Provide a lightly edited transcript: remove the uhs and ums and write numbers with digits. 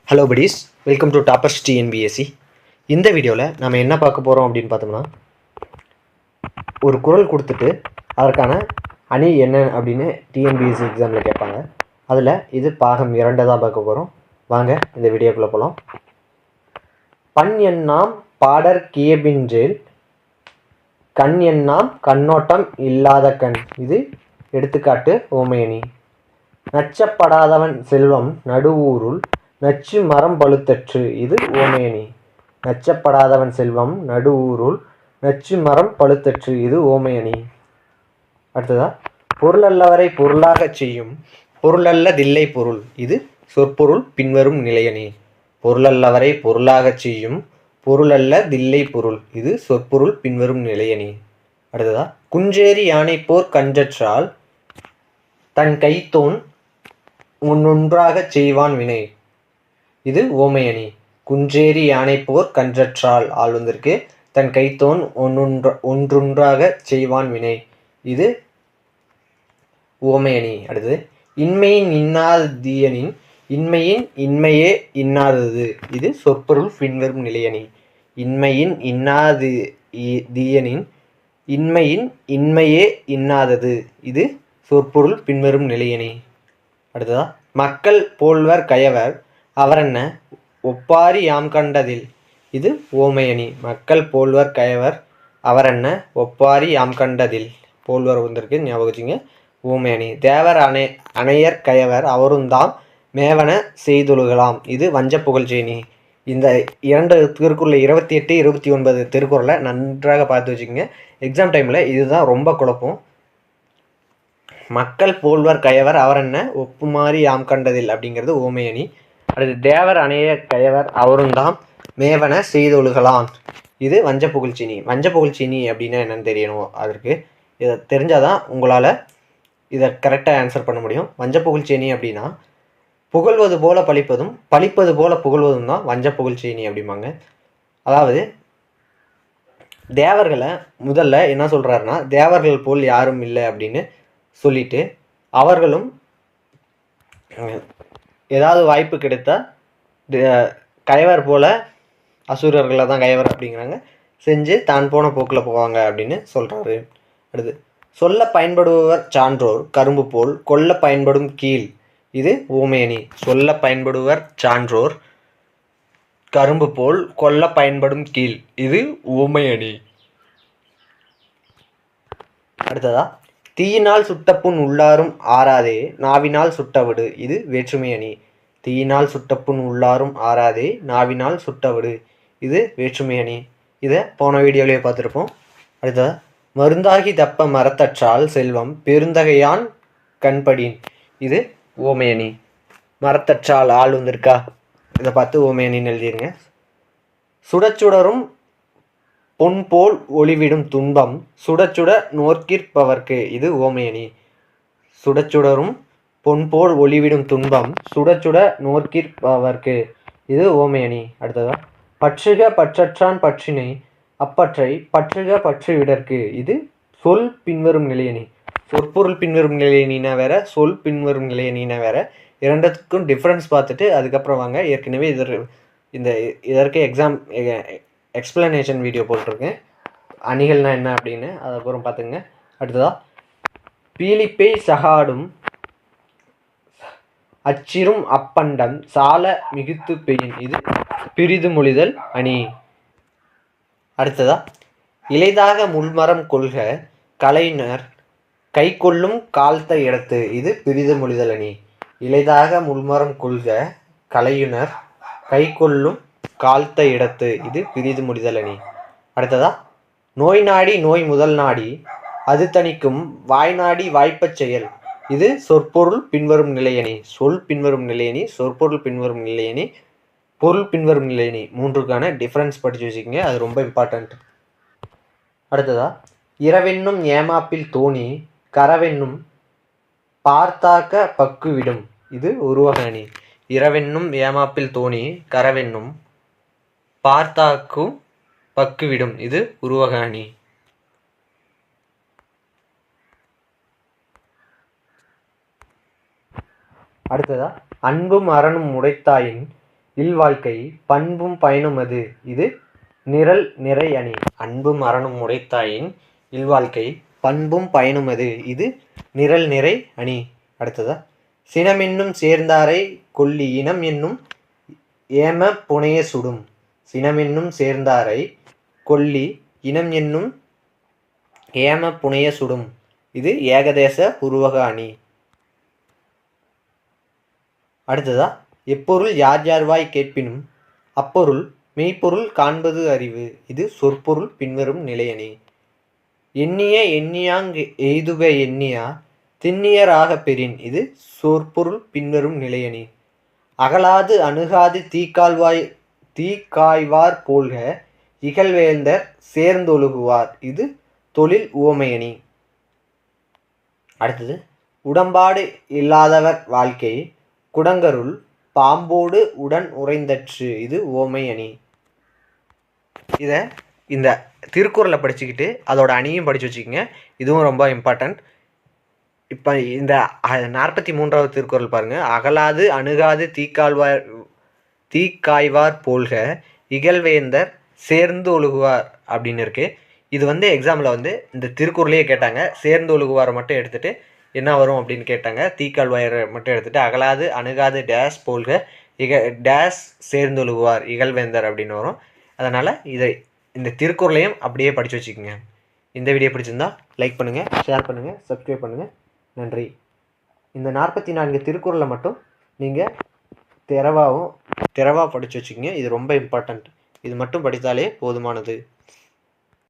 Hello buddies, welcome to toppers TNPSC. இந்த வீடியோவில் நம்ம என்ன பார்க்க போகிறோம் அப்படின்னு பார்த்தோம்னா, ஒரு குறள் கொடுத்துட்டு அதற்கான அணி என்ன அப்படின்னு டிஎன்பிஎஸ்சி எக்ஸாமில் கேட்பாங்க. அதில் இது பாகம் 2 தான் பார்க்க போகிறோம். வாங்க இந்த வீடியோக்குள்ளே போகலாம். பண் எண்ணாம் பாடற் கியபின்றேல் கண் எண்ணாம் கண்ணோட்டம் இல்லாத கண். இது எடுத்துக்காட்டு ஓமையணி. நச்சப்படாதவன் செல்வம் நடுவூருள் நச்சு மரம் பழுத்தற்று. இது ஓமையணி. நச்சப்படாதவன் செல்வம் நடுவூருள் நச்சு மரம் பழுத்தற்று. இது ஓமையணி. அடுத்ததா, பொருளல்லவரை பொருளாகச் செய்யும் பொருளல்ல தில்லை பொருள். இது சொற்பொருள் பின்வரும் நிலையணி. பொருளல்லவரை பொருளாகச் செய்யும் பொருளல்ல தில்லை பொருள். இது சொற்பொருள் பின்வரும் நிலையணி. அடுத்ததா, குஞ்சேரி யானை போர் கஞ்சற்றால் தன் கைத்தோன் ஒன்றொன்றாகச் செய்வான் வினை. இது ஓமையணி. குஞ்சேரி யானை போர் கன்றற்றால் ஆள் வந்திருக்கு. தன் கைத்தோன் ஒன்றொன்றாக செய்வான் வினை. இது ஓமையணி. அடுத்தது, இன்மையின் இன்னாதீயனின் இன்மையின் இன்மையே இன்னாதது. இது சொற்பொருள் பின்வரும் நிலையணி. இன்மையின் இன்னாது தீயனின் இன்மையின் இன்மையே இன்னாதது. இது சொற்பொருள் பின்வரும் நிலையணி. அடுத்ததா, மக்கள் போல்வர் கயவர் அவரென்ன ஒப்பாரி யாம் கண்டதில். இது ஓமையணி. மக்கள் போல்வர் கயவர் அவரென்ன ஒப்பாரி யாம் கண்டதில். போல்வர் வந்திருக்கு, ஞாபகம் வச்சுங்க. ஓமையணி. தேவர் அணையர் கயவர் அவருந்தாம் மேவன செய்தொழுகலாம். இது வஞ்ச புகழ்ச்சேனி. இந்த 2 திருக்குறள் 28, 29 திருக்குறளை நன்றாக பார்த்து வச்சுக்கோங்க. எக்ஸாம் டைமில் இதுதான் ரொம்ப குழப்பம். மக்கள் போல்வர் கயவர் அவரென்ன ஒப்புமாறி யாம் கண்டதில் அப்படிங்கிறது ஓமையணி. அடுத்து, தேவர் அணைய கயவர் அவருந்தாம் மேவன செய்தொழுகலாம். இது வஞ்ச புகழ்ச்சினி. வஞ்ச புகழ்ச்சினி அப்படின்னா என்னன்னு தெரியணும். அதற்கு இதை தெரிஞ்சாதான் உங்களால் இதை கரெக்டாக ஆன்சர் பண்ண முடியும். வஞ்ச புகழ்ச்சேனி அப்படின்னா புகழ்வது போல பழிப்பதும் பழிப்பது போல புகழ்வதும் தான் வஞ்ச புகழ்ச்சேனி அப்படிம்பாங்க. அதாவது தேவர்களை முதல்ல என்ன சொல்கிறாருன்னா, தேவர்கள் போல் யாரும் இல்லை அப்படின்னு சொல்லிட்டு, அவர்களும் ஏதாவது வாய்ப்பு கிடைத்தா கயவர் போல அசுரர்களை தான் கயவர் அப்படிங்கிறாங்க செஞ்சு தான் போன போக்கில் போவாங்க அப்படின்னு சொல்கிறாரு. அடுத்து, சொல்ல பயன்படுபவர் சான்றோர் கரும்பு போல் கொல்ல பயன்படும் கீழ். இது ஓமையணி. சொல்ல பயன்படுவர் சான்றோர் கரும்பு போல் கொல்ல பயன்படும் கீழ். இது ஓமையணி. அடுத்ததா, தீயினால் சுட்டப்புண் உள்ளாரும் ஆறாதே நாவினால் சுட்டவிடு. இது வேற்றுமை அணி. தீயினால் சுட்டப்புண் உள்ளாரும் ஆறாதே நாவினால் சுட்டவிடு. இது வேற்றுமை அணி. இதை போன வீடியோவிலே பார்த்துருப்போம். அடுத்ததா, மருந்தாகி தப்ப மரத்தற்றால் செல்வம் பெருந்தகையான் கண்படின். இது ஓமையணி. மரத்தற்றால் ஆள் வந்திருக்கா, இதை பார்த்து ஓமையணின்னு எழுதிருங்க. சுடச்சுடரும் பொன் போல் ஒளிவிடும் துன்பம் சுடச்சுட நோக்கிற்பவர்க்கு. இது ஓமையணி. சுடச்சுடரும் பொன் போல் ஒளிவிடும் துன்பம் சுடச்சுட நோக்கிற்பவர்க்கு. இது ஓமையணி. அடுத்ததா, பற்றுக பற்றற்றான் பற்றினை அப்பற்றை பற்றுக பற்று விடற்கு. இது சொல் பின்வரும் நிலையணி. சொற்பொருள் பின்வரும் நிலையணினா வேற, சொல் பின்வரும் நிலையணினா வேற. இரண்டுத்துக்கும் டிஃப்ரென்ஸ் பார்த்துட்டு அதுக்கப்புறம் வாங்க. ஏற்கனவே இதற்கு எக்ஸாம் எக்ஸ்பிளனேஷன் வீடியோ போட்டிருக்கேன், அணிகள்னா என்ன அப்படின்னு. அதுக்கப்புறம் பார்த்துங்க. அடுத்ததா, பீலிப்பை சகாடும் அச்சிரும் அப்பண்டம் சால மிகுத்து பெயின். இது பிரிது மொழிதல் அணி. அடுத்ததா, இலைதாக முள்மரம் கொள்க கலைஞர் கை கொள்ளும் கால்த்த இடத்து. இது பிரிது மொழிதல் அணி. இலைதாக முள்மரம் கொள்க கலையுனர் கை கொள்ளும் கால்த்த இடத்து. இது பிரிது முடிதல் அணி. அடுத்ததா, நோய் நாடி நோய் முதல் நாடி அது தணிக்கும் வாய் நாடி வாய்ப்பச் செயல். இது சொற்பொருள் பின்வரும் நிலையணி. சொல் பின்வரும் நிலையணி, சொற்பொருள் பின்வரும் நிலையணி, பொருள் பின்வரும் நிலையணி. மூன்றுக்கான டிஃப்ரென்ஸ் படித்து வச்சுக்கோங்க, அது ரொம்ப இம்பார்ட்டண்ட். அடுத்ததா, இரவென்னும் ஏமாப்பில் தோணி கரவென்னும் பார்த்தாக்க பக்கு விடும். இது உருவக அணி. இரவென்னும் ஏமாப்பில் தோணி கரவென்னும் பார்த்தாக்கும் பக்குவிடும். இது உருவக அணி. அடுத்ததா, அன்பும் அரணும் உடைத்தாயின் இல்வாழ்க்கை பண்பும் பயனும் அது இது நிரல் நிறை அணி. அன்பும் அறனும் உடைத்தாயின் இல்வாழ்க்கை பண்பும் பயனும் அது இது நிரல் நிறை அணி. அடுத்ததா சினமென்னும் சேர்ந்தாரை கொல்லி இனம் என்னும் ஏம புனைய சுடும். சினமென்னும் சேர்ந்தாரை கொல்லி இனம் என்னும் ஏம புனைய சுடும். இது ஏகதேச உருவக அணி. அடுத்ததா எப்பொருள் யார் யார்வாய் கேட்பினும் அப்பொருள் மெய்ப்பொருள் காண்பது அறிவு. இது சொற்பொருள் பின்வரும் நிலையணி. எண்ணிய எண்ணியாங் எய்துப எண்ணியா திண்ணியராக பெறின். இது சொற்பொருள் பின்வரும் நிலையணி. அகலாது அணுகாது தீக்காய்வார் போல்க இகழ்வேந்தர் சேர்ந்தொழுகுவார். இது தொழில் உவமையணி. அடுத்தது உடம்பாடு இல்லாதவர் வாழ்க்கை குடங்கருள் பாம்போடு உடன் உறைந்தற்று. இது உவமை அணி. இதை இந்த திருக்குறளை படிச்சுக்கிட்டு அதோட அணியும் படித்து வச்சுக்கோங்க. இதுவும் ரொம்ப இம்பார்ட்டன்ட். இப்போ இந்த 43வது திருக்குறள் பாருங்கள். அகலாது அணுகாது தீக்காய்வார் போல்க இகழ்வேந்தர் சேர்ந்து ஒழுகுவார் அப்படின்னு இருக்குது. இது எக்ஸாமில் இந்த திருக்குறளையே கேட்டாங்க. சேர்ந்து ஒழுகுவாரை மட்டும் எடுத்துகிட்டு என்ன வரும் அப்படின்னு கேட்டாங்க. தீக்கால்வாயரை மட்டும் எடுத்துகிட்டு அகலாது அணுகாது டேஸ் போல்க டேஸ் சேர்ந்து ஒழுகுவார் இகழ்வேந்தர் அப்படின்னு வரும். அதனால் இந்த திருக்குறளையும் அப்படியே படித்து வச்சுக்கோங்க. இந்த வீடியோ பிடிச்சிருந்தா லைக் பண்ணுங்கள், ஷேர் பண்ணுங்கள், சப்ஸ்கிரைப் பண்ணுங்கள். நன்றி. இந்த 44 திருக்குறளை மட்டும் நீங்கள் தெரவாக படித்து வச்சுக்கோங்க. இது ரொம்ப இம்பார்ட்டண்ட். இது மட்டும் படித்தாலே போதுமானது.